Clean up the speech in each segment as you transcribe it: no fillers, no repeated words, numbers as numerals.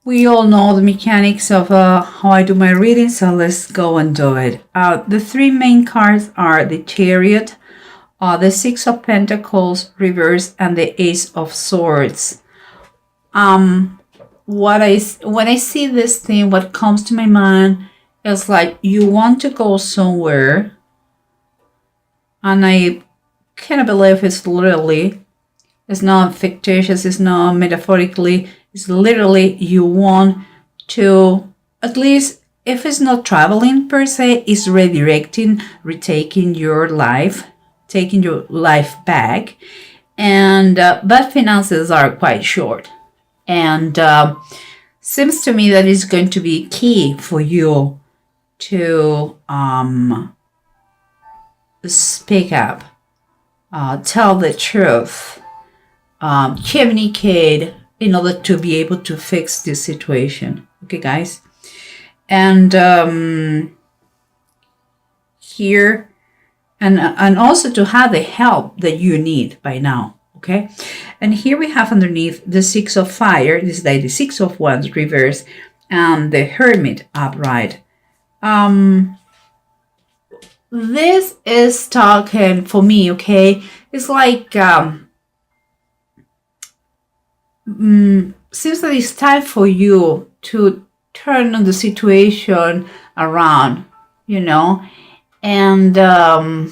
We all know the mechanics of how I do my reading, so let's go and do it. The three main cards are the Chariot, the Six of Pentacles reverse, and the Ace of Swords. When I see this thing, what comes to my mind is like you want to go somewhere, and I cannot believe it's literally, it's not fictitious, it's not metaphorically. It's literally you want to, at least if it's not traveling per se, it's redirecting, retaking your life, taking your life back. And but finances are quite short. And seems to me that it's going to be key for you to speak up, tell the truth, communicate, in order to be able to fix this situation. Okay, guys? And here, and also to have the help that you need by now. Okay? And here we have underneath the Six of Fire. This is like the Six of Wands reverse and the Hermit upright. This is talking for me, okay? It's like seems that it's time for you to turn the situation around, you know, and to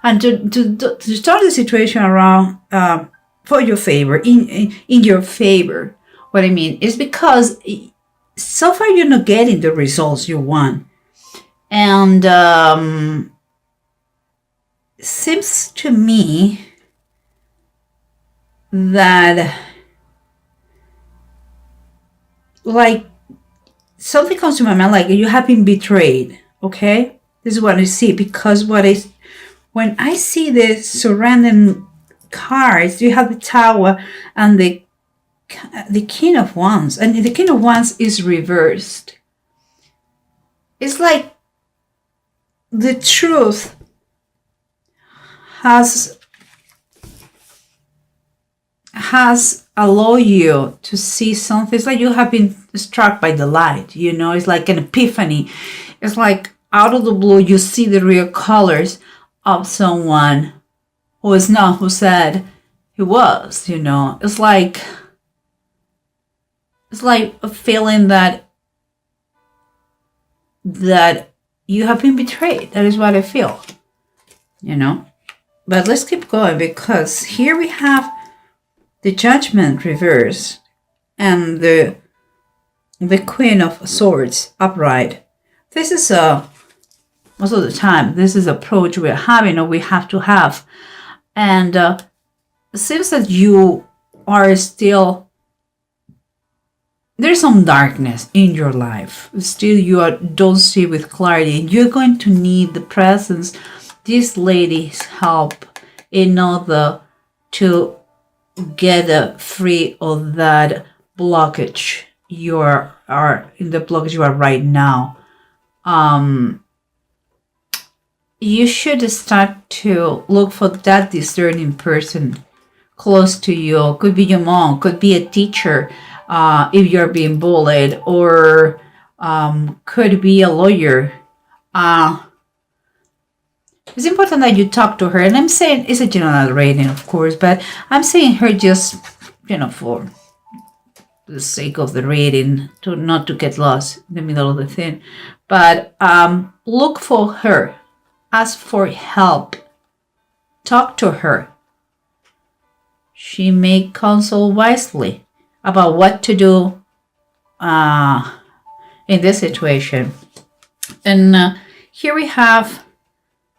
turn the situation around for your favor, in your favor. What I mean is because so far you're not getting the results you want, and seems to me that like something comes to my mind, like you have been betrayed. Okay, this is what I see, because when I see the surrounding cards, you have the Tower and the King of Wands, and the King of Wands is reversed. It's like the truth has allowed you to see something. It's like you have been struck by the light, you know. It's like an epiphany. It's like out of the blue you see the real colors of someone who is not who said he was, you know. It's like a feeling that you have been betrayed. That is what I feel, you know. But let's keep going, because here we have the Judgment reverse and the Queen of Swords upright. This is most of the time, this is approach we're having, or we have to have. And it seems that you are still, there's some darkness in your life. Still you don't see with clarity. You're going to need the presence, this lady's help, in order to get free of that blockage you are in the blockage you are right now. You should start to look for that discerning person close to you. Could be your mom, could be a teacher if you're being bullied, or could be a lawyer. It's important that you talk to her, and I'm saying it's a general rating, of course, but I'm saying her just, you know, for the sake of the reading, not to get lost in the middle of the thing. But look for her, ask for help, talk to her. She may counsel wisely about what to do in this situation. And here we have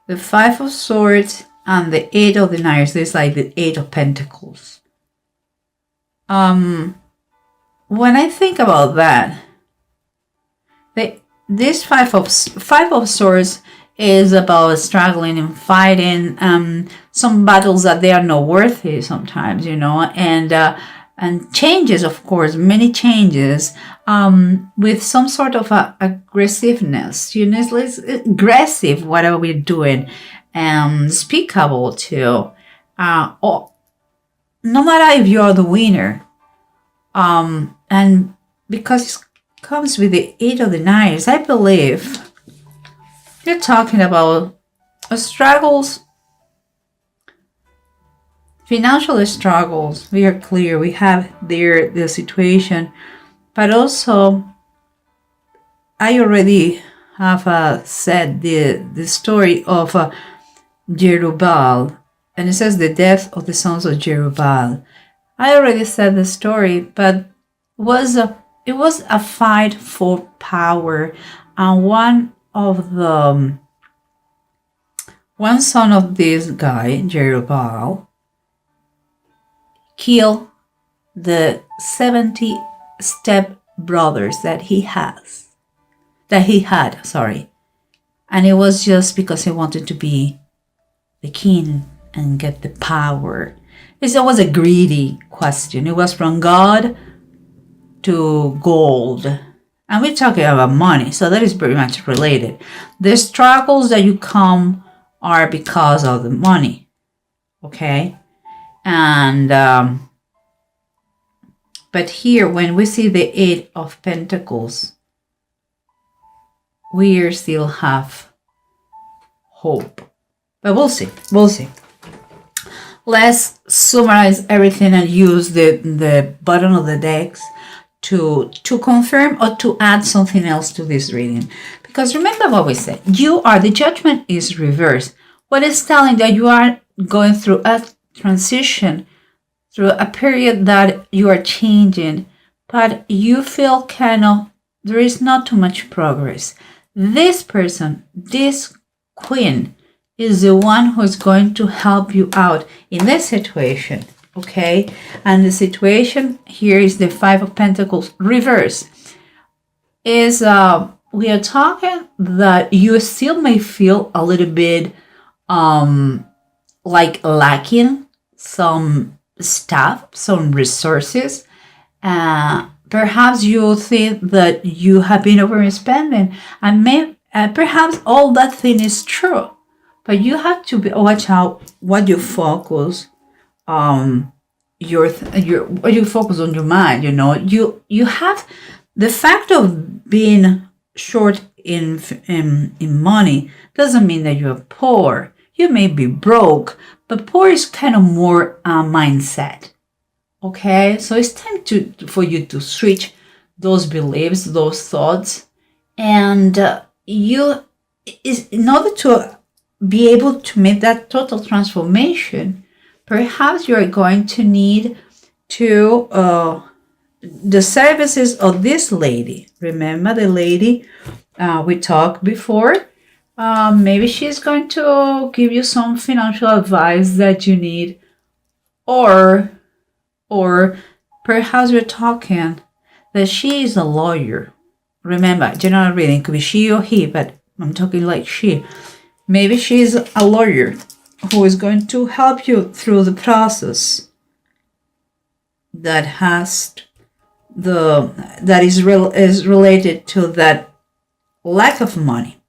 the Five of Swords and the Eight of the Knives. This is like the Eight of Pentacles. When I think about that, this Five of Swords is about struggling and fighting some battles that they are not worthy sometimes, you know, and changes, of course, many changes, with some sort of aggressiveness, you know. It's aggressive, whatever we're doing, speakable too. Or no matter if you're the winner, And because it comes with the Eight of the Knives, I believe you're talking about struggles, financial struggles. We are clear. We have there the situation, but also I already have said the story of Jerubbaal, and it says the death of the sons of Jerubbaal. I already said the story, but it was a fight for power, and one son of this guy, Jerubbaal, killed the 70 step brothers that he had, sorry. And it was just because he wanted to be the king and get the power. It was a greedy question. It was from God to gold. And we're talking about money, so that is pretty much related. The struggles that you come are because of the money. Okay? And but here, when we see the Eight of Pentacles, we still have hope. But we'll see. We'll see. Let's summarize everything and use the bottom of the decks to confirm or to add something else to this reading. Because remember what we said. The judgment is reversed. What is telling that you are going through a transition, through a period that you are changing, but you feel there is not too much progress. This person, this queen, is the one who is going to help you out in this situation, okay? And the situation here is the Five of Pentacles reverse. We are talking that you still may feel a little bit like lacking some stuff, some resources. Perhaps you think that you have been overspending, and perhaps all that thing is true. But you have to watch out what you focus what you focus on your mind. You have the fact of being short in money doesn't mean that you're poor. You may be broke, but poor is kind of more a mindset. Okay, so it's time for you to switch those beliefs, those thoughts, and in order to be able to make that total transformation, perhaps you're going to need the services of this lady. Remember the lady we talked before? Maybe she's going to give you some financial advice that you need, or perhaps you're talking that she is a lawyer. Remember, general reading could be she or he, but I'm talking like she. Maybe she's a lawyer who is going to help you through the process that is related to that lack of money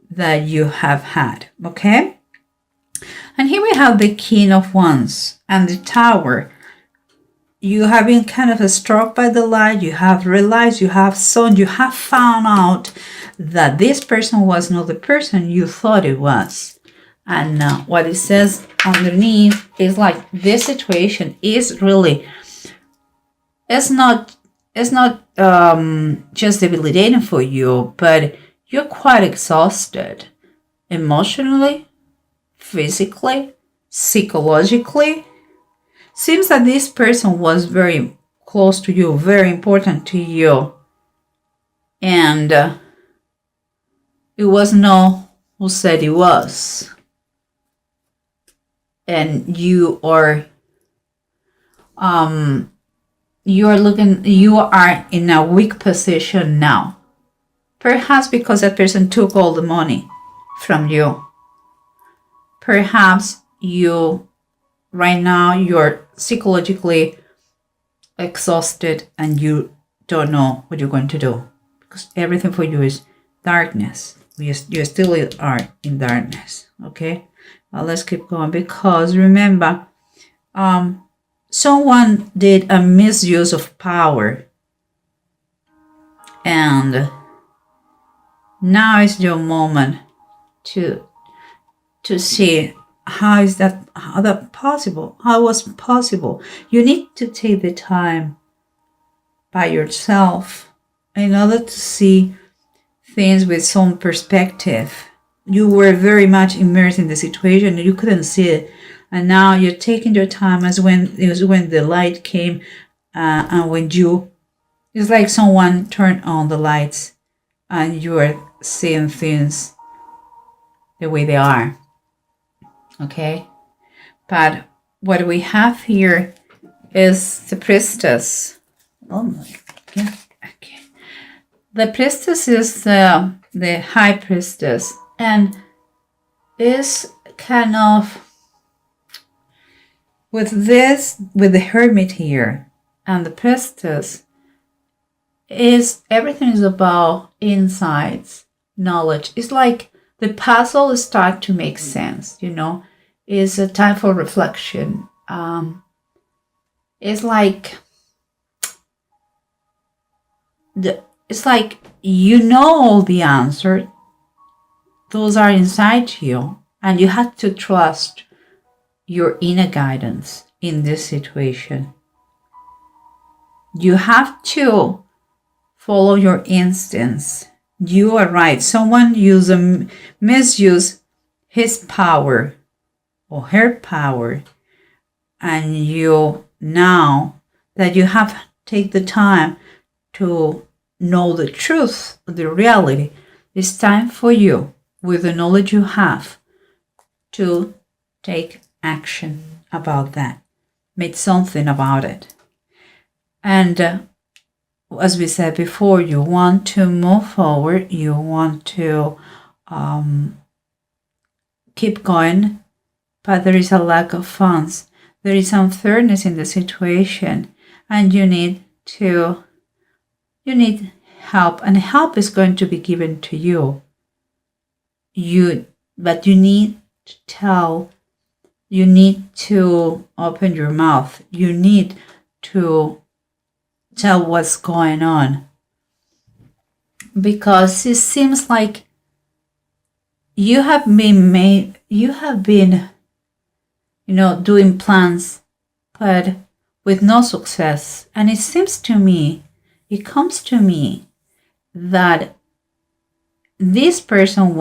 that you have had. Okay? And here we have the King of Wands and the Tower. You have been kind of struck by the light. You have realized, you have found out that this person was not the person you thought it was. And what it says underneath is like this situation is really, it's not just debilitating for you, but you're quite exhausted emotionally, physically, psychologically. Seems that this person was very close to you, very important to you, and it was not who said it was. And you are in a weak position now. Perhaps because that person took all the money from you. Perhaps right now you're psychologically exhausted and you don't know what you're going to do, because everything for you is darkness. You still are in darkness. Okay, well, let's keep going, because remember, someone did a misuse of power, and now is your moment to see how that possible, how it was possible. You need to take the time by yourself in order to see things with some perspective. You were very much immersed in the situation and you couldn't see it, and now you're taking your time as when the light came, and when it's like someone turned on the lights and you are seeing things the way they are. Okay, but what we have here is the priestess. Oh my God. Okay, the priestess is the high priestess, and is kind of with the hermit here, and the priestess is everything is about insights, knowledge. It's like the puzzle start to make sense, It's a time for reflection. It's like all the answers. Those are inside you, and you have to trust your inner guidance in this situation. You have to follow your instincts. You are right. Someone misuse his power or her power, and you, now that you have take the time to know the truth, the reality, it's time for you, with the knowledge you have, to take action about that. Make something about it. And as we said before, you want to move forward, you want to keep going, but there is a lack of funds. There is unfairness in the situation, and you need help, and help is going to be given to you. But you need to tell, you need to open your mouth, you need to tell what's going on, because it seems like you have been doing plans, but with no success. And it comes to me that this person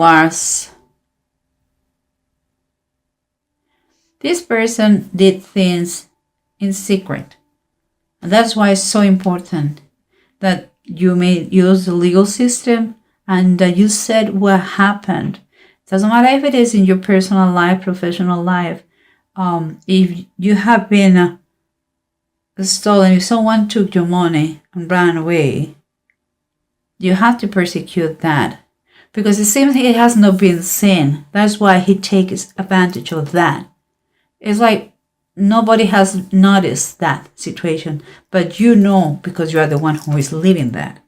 did things in secret. And that's why it's so important that you may use the legal system and that you said what happened. It doesn't matter if it is in your personal life, professional life. If you have been stolen, if someone took your money and ran away, you have to persecute that, because it seems it has not been seen. That's why he takes advantage of that. It's like nobody has noticed that situation, but because you are the one who is living that,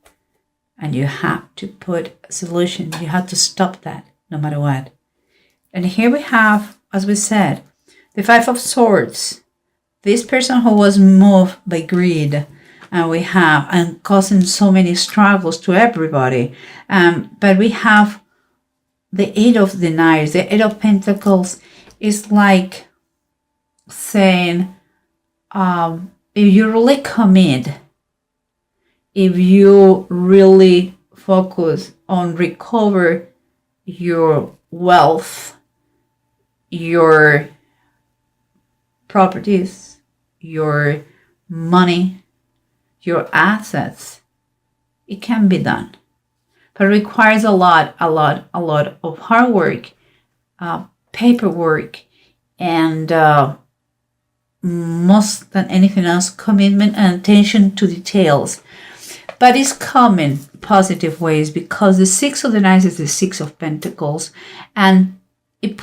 and you have to put a solution. You have to stop that no matter what. And here we have, as we said, the Five of Swords. This person who was moved by greed, and causing so many struggles to everybody. But we have the Eight of Deniers. The Eight of Pentacles is like saying, if you really commit, if you really focus on recover your wealth, your properties, your money, your assets, it can be done. But it requires a lot of hard work, paperwork, and most than anything else, commitment and attention to details. But it's coming positive ways, because the Six of the Knights is the Six of Pentacles, and it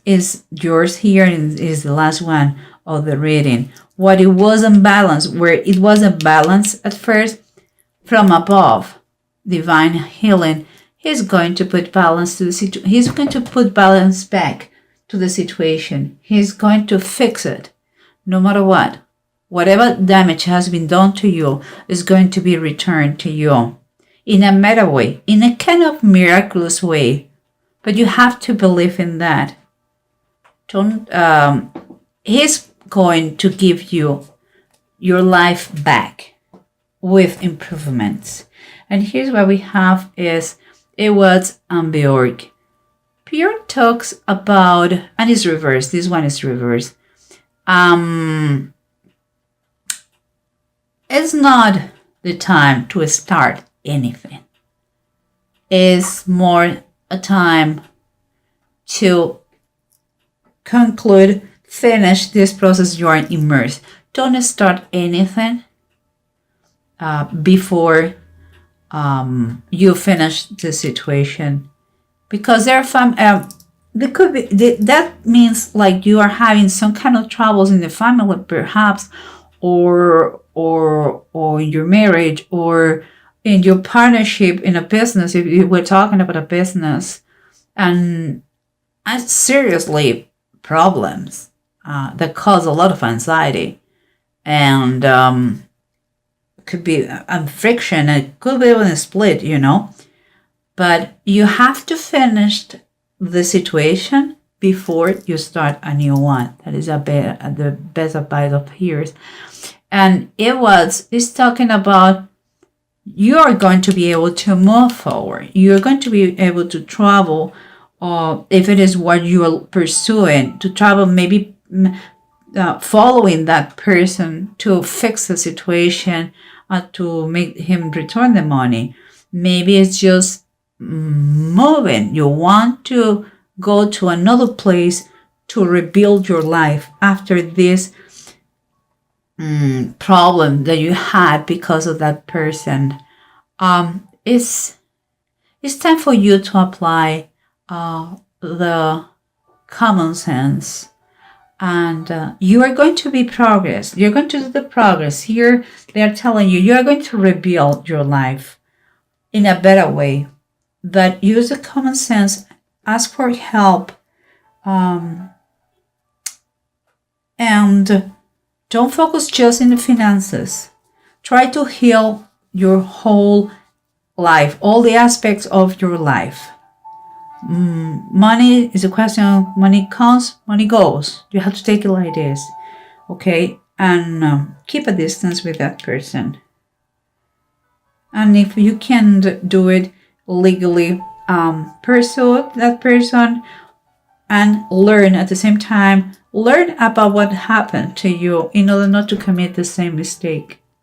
is yours here, and is the last one of the reading. What it was unbalanced, where it wasn't balanced at first, from above, divine healing, he's going to put balance to the situation. He's going to put balance back to the situation. He's going to fix it, no matter what. Whatever damage has been done to you is going to be returned to you in a meta way, in a kind of miraculous way. But you have to believe in that. He's going to give you your life back with improvements. And here's what we have is Ewad's and Bjork. Bjork talks about, and it's reversed. This one is reversed. It's not the time to start anything. It's more a time to conclude, finish this process you are immersed. Don't start anything before you finish the situation, because there could be that means like you are having some kind of troubles in the family, perhaps, or in your marriage, or in your partnership, in a business. If you were talking about a business, and seriously problems that cause a lot of anxiety, and could be friction, it could be even a split, but you have to finish the situation before you start a new one. That is the best advice of yours. And it's talking about you are going to be able to move forward. You're going to be able to travel, if it is what you are pursuing, to travel, maybe following that person to fix the situation, to make him return the money. Maybe it's just moving. You want to go to another place to rebuild your life after this problem that you had because of that person. It's time for you to apply the common sense, and you are going to be progress. You're going to do the progress. Here they are telling you are going to rebuild your life in a better way. But use the common sense, ask for help, and don't focus just in the finances. Try to heal your whole life, all the aspects of your life. Money is a question of money comes, money goes. You have to take it like this, okay? And keep a distance with that person. And if you can't do it legally, pursue that person and learn at the same time. Learn about what happened to you in order not to commit the same mistake.